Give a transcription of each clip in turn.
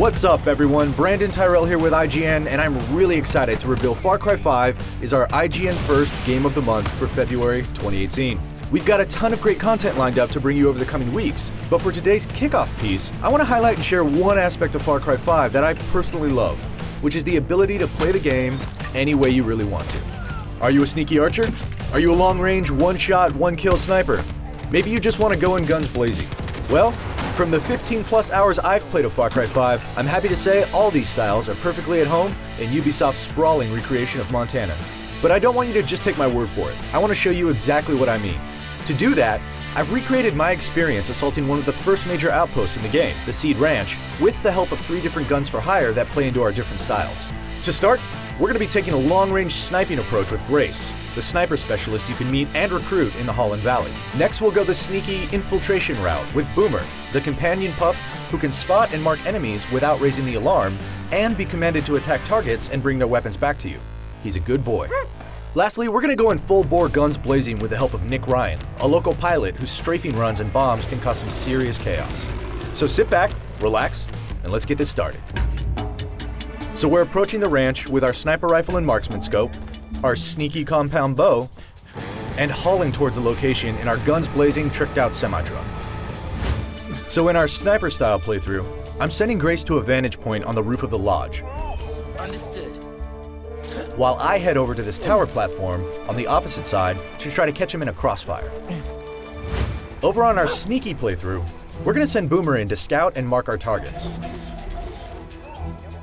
What's up, everyone? Brandon Tyrell here with IGN, and I'm really excited to reveal Far Cry 5 is our IGN first Game of the Month for February 2018. We've got a ton of great content lined up to bring you over the coming weeks, but for today's kickoff piece, I want to highlight and share one aspect of Far Cry 5 that I personally love, which is the ability to play the game any way you really want to. Are you a sneaky archer? Are you a long-range, one-shot, one-kill sniper? Maybe you just want to go in guns blazing. Well, from the 15+ hours I've played of Far Cry 5, I'm happy to say all these styles are perfectly at home in Ubisoft's sprawling recreation of Montana. But I don't want you to just take my word for it. I want to show you exactly what I mean. To do that, I've recreated my experience assaulting one of the first major outposts in the game, the Seed Ranch, with the help of 3 different guns for hire that play into our different styles. To start, we're going to be taking a long-range sniping approach with Grace, the sniper specialist you can meet and recruit in the Holland Valley. Next, we'll go the sneaky infiltration route with Boomer, the companion pup who can spot and mark enemies without raising the alarm and be commanded to attack targets and bring their weapons back to you. He's a good boy. Lastly, we're going to go in full-bore guns blazing with the help of Nick Ryan, a local pilot whose strafing runs and bombs can cause some serious chaos. So sit back, relax, and let's get this started. So we're approaching the ranch with our sniper rifle and marksman scope, our sneaky compound bow, and hauling towards the location in our guns blazing tricked-out semi-truck. So in our sniper-style playthrough, I'm sending Grace to a vantage point on the roof of the lodge. Understood. While I head over to this tower platform on the opposite side to try to catch him in a crossfire. Over on our sneaky playthrough, we're going to send Boomer in to scout and mark our targets.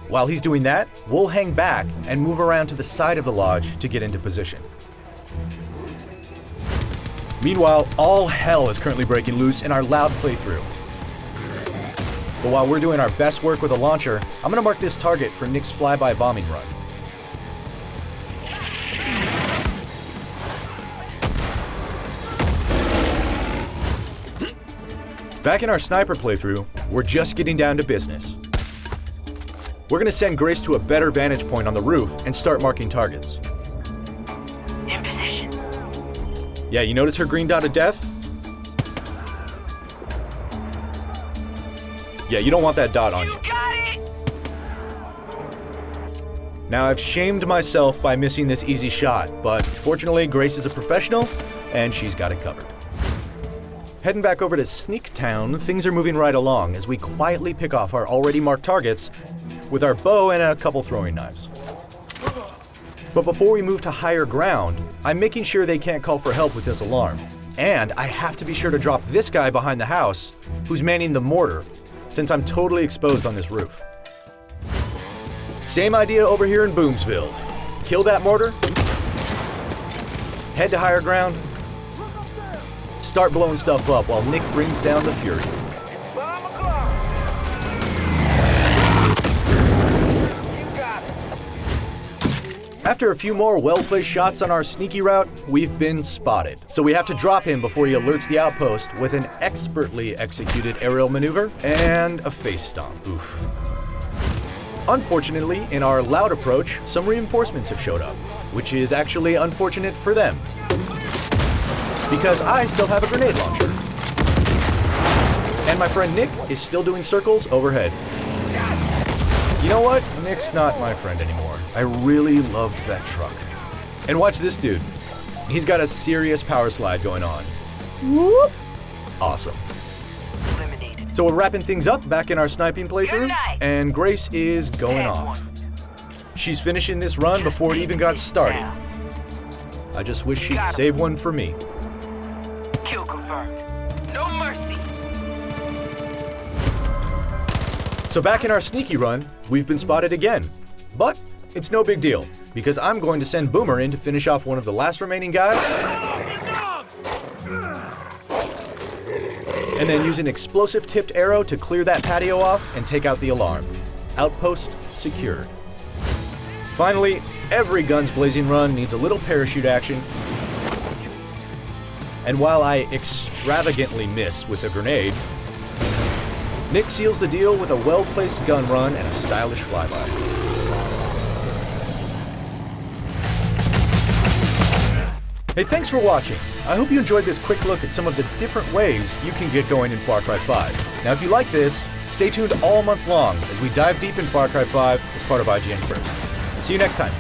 While he's doing that, we'll hang back and move around to the side of the lodge to get into position. Meanwhile, all hell is currently breaking loose in our loud playthrough. But while we're doing our best work with a launcher, I'm going to mark this target for Nick's flyby bombing run. Back in our sniper playthrough, we're just getting down to business. We're going to send Grace to a better vantage point on the roof and start marking targets. In position. Yeah, you notice her green dot of death? Yeah, you don't want that dot on you. Got it! Now, I've shamed myself by missing this easy shot, but fortunately, Grace is a professional, and she's got it covered. Heading back over to Sneak Town, things are moving right along as we quietly pick off our already marked targets with our bow and a couple throwing knives. But before we move to higher ground, I'm making sure they can't call for help with this alarm. And I have to be sure to drop this guy behind the house who's manning the mortar, since I'm totally exposed on this roof. Same idea over here in Boomsville. Kill that mortar, head to higher ground, start blowing stuff up while Nick brings down the fury. After a few more well-placed shots on our sneaky route, we've been spotted. So we have to drop him before he alerts the outpost with an expertly executed aerial maneuver and a face stomp. Oof. Unfortunately, in our loud approach, some reinforcements have showed up, which is actually unfortunate for them, because I still have a grenade launcher. And my friend Nick is still doing circles overhead. You know what? Nick's not my friend anymore. I really loved that truck. And watch this dude. He's got a serious power slide going on. Whoop! Awesome. Eliminated. So we're wrapping things up back in our sniping playthrough, and Grace is going off. She's finishing this run before it even got started. I just wish she'd save one for me. Kill confirmed. No mercy. So back in our sneaky run, we've been spotted again. But it's no big deal, because I'm going to send Boomer in to finish off one of the last remaining guys, and then use an explosive tipped arrow to clear that patio off and take out the alarm. Outpost secured. Finally, every guns blazing run needs a little parachute action. And while I extravagantly miss with a grenade, Nick seals the deal with a well-placed gun run and a stylish flyby. Hey, thanks for watching. I hope you enjoyed this quick look at some of the different ways you can get going in Far Cry 5. Now, if you like this, Stay tuned all month long as we dive deep in Far Cry 5 as part of IGN First. See you next time.